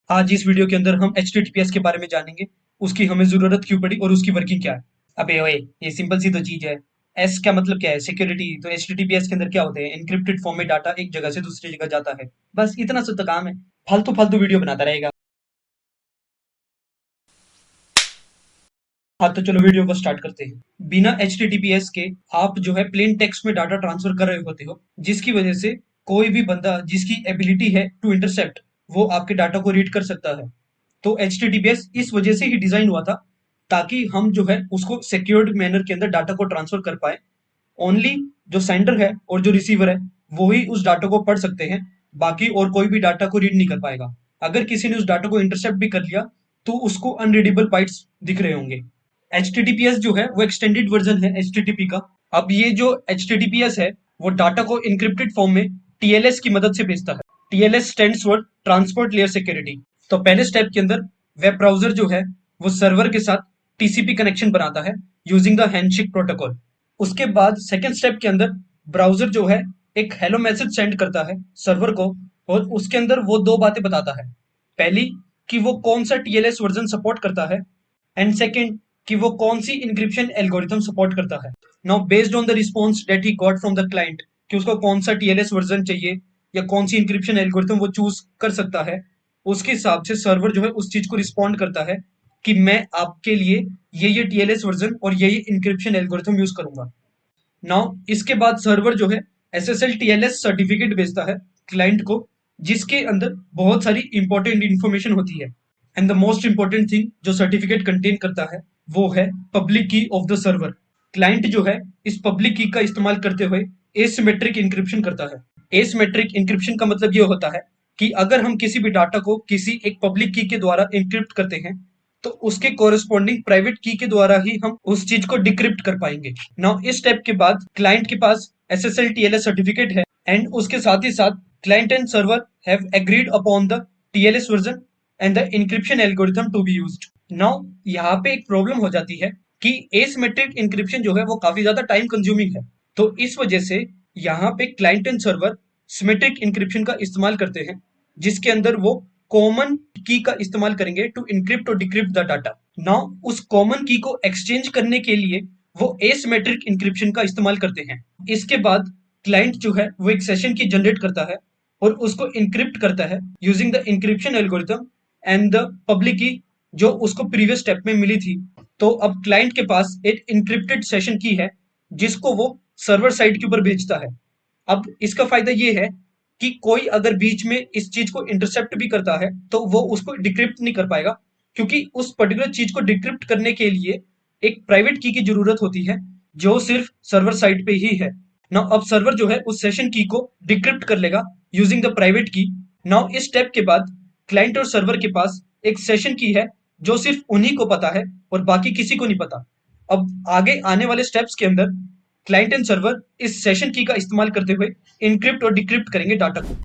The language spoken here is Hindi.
आज इस वीडियो के अंदर हम HTTPS के बारे में जानेंगे, उसकी हमें जरूरत क्यों पड़ी और उसकी वर्किंग क्या है। अबे ओए, ये सिंपल सी तो चीज है। एस का मतलब क्या है? सिक्योरिटी। तो HTTPS के अंदर क्या होते हैं? एन्क्रिप्टेड फॉर्म में डाटा एक जगह से दूसरी जगह जाता है। बस इतना सा तो काम है। फालतू फालतू वीडियो बनाता रहेगा। हाँ तो चलो वीडियो को स्टार्ट करते हैं। बिना HTTPS के आप जो है प्लेन टेक्स्ट में डाटा ट्रांसफर कर रहे होते हो, जिसकी वजह से कोई भी बंदा जिसकी एबिलिटी है टू इंटरसेप्ट, वो आपके डाटा को रीड कर सकता है। तो HTTPS इस वजह से ही डिजाइन हुआ था, ताकि हम जो है उसको सिक्योर्ड मैनर के अंदर डाटा को ट्रांसफर कर पाए। ओनली जो सेंडर है और जो रिसीवर है, वो ही उस डाटा को पढ़ सकते हैं। बाकी और कोई भी डाटा को रीड नहीं कर पाएगा। अगर किसी ने उस डाटा को इंटरसेप्ट भी कर लिया, तो उसको अनरीडेबल बाइट्स दिख रहे होंगे। HTTPS जो है वो एक्सटेंडेड वर्जन है HTTP का। अब ये जो HTTPS है, वो डाटा को इंक्रिप्टेड फॉर्म में TLS की मदद से भेजता है। TLS stands for transport layer security. तो पहले स्टेप के अंदर वेब ब्राउजर जो है वो सर्वर के साथ TCP कनेक्शन बनाता है यूजिंग द हैंडशेक प्रोटोकॉल। उसके बाद सेकेंड स्टेप के अंदर ब्राउजर जो है एक हेलो मैसेज सेंड करता है सर्वर को, और उसके अंदर वो दो बातें बताता है। पहली, कि वो कौन सा TLS वर्जन सपोर्ट करता है, एंड सेकेंड, कि वो कौन सी इंक्रिप्शन एल्गोरिथम सपोर्ट करता है। Now based on the response that he got from the client, कि उसको कौन सा TLS वर्जन चाहिए या कौन सी इंक्रिप्शन एल्गोरिथम वो चूज कर सकता है, उसके हिसाब से सर्वर जो है उस चीज को रिस्पॉन्ड करता है कि मैं आपके लिए ये TLS वर्जन और ये इंक्रिप्शन एल्गोरिथम यूज करूंगा। नाउ इसके बाद सर्वर जो है SSL TLS सर्टिफिकेट भेजता है क्लाइंट को, जिसके अंदर बहुत सारी इंपॉर्टेंट इंफॉर्मेशन होती है। And the most important thing जो सर्टिफिकेट कंटेन करता है, वो है पब्लिक की ऑफ द सर्वर। क्लाइंट जो है इस पब्लिक की का इस्तेमाल करते हुए एसिमेट्रिक इंक्रिप्शन करता है। एसिमेट्रिक इंक्रिप्शन का मतलब ये होता है कि अगर हम किसी भी डाटा को किसी एक पब्लिक की के द्वारा इंक्रिप्ट करते हैं, तो उसके कोरिस्पॉन्डिंग प्राइवेट की के द्वारा ही हम उस चीज को डिक्रिप्ट कर पाएंगे। नाउ इस स्टेप के बाद क्लाइंट के पास SSL TLS सर्टिफिकेट है, एंड उसके साथ ही साथ client and server have agreed upon the TLS version and the encryption algorithm to be used. Now यहाँ पे एक प्रॉब्लम हो जाती है कि एसिमेट्रिक इंक्रिप्शन जो है वो काफी ज्यादा टाइम कंज्यूमिंग है। तो इस वजह से यहाँ पे client and server symmetric encryption का इस्तेमाल करते हैं, जिसके अंदर वो कॉमन की का इस्तेमाल करेंगे टू इनक्रिप्ट और डिक्रिप्ट द डाटा। नाउ उस कॉमन की को एक्सचेंज करने के लिए वो एसिमेट्रिक इंक्रिप्शन का इस्तेमाल करते हैं। इसके बाद क्लाइंट जो है वो एक सेशन की जनरेट करता है और उसको इनक्रिप्ट करता है using the encryption algorithm and the public key जो उसको प्रीवियस स्टेप में मिली थी। तो अब क्लाइंट के पास एक इनक्रिप्टेड सेशन की है, जिसको वो सर्वर साइड के ऊपर भेजता है। अब इसका फायदा ये है कि कोई अगर बीच में इस चीज को इंटरसेप्ट भी करता है, तो वो उसको डिक्रिप्ट नहीं कर पाएगा, क्योंकि उस पर्टिकुलर चीज को डिक्रिप्ट करने के लिए एक प्राइवेट की जरूरत होती है, जो सिर्फ सर्वर साइड पे ही है। नाउ अब सर्वर जो है उस सेशन की को डिक्रिप्ट कर लेगा यूजिंग द प्राइवेट की। नाउ इस स्टेप के बाद क्लाइंट और सर्वर के पास एक सेशन की है, जो सिर्फ उन्हीं को पता है और बाकी किसी को नहीं पता। अब आगे आने वाले स्टेप्स के अंदर क्लाइंट एंड सर्वर इस सेशन की का इस्तेमाल करते हुए इनक्रिप्ट और डिक्रिप्ट करेंगे डाटा को।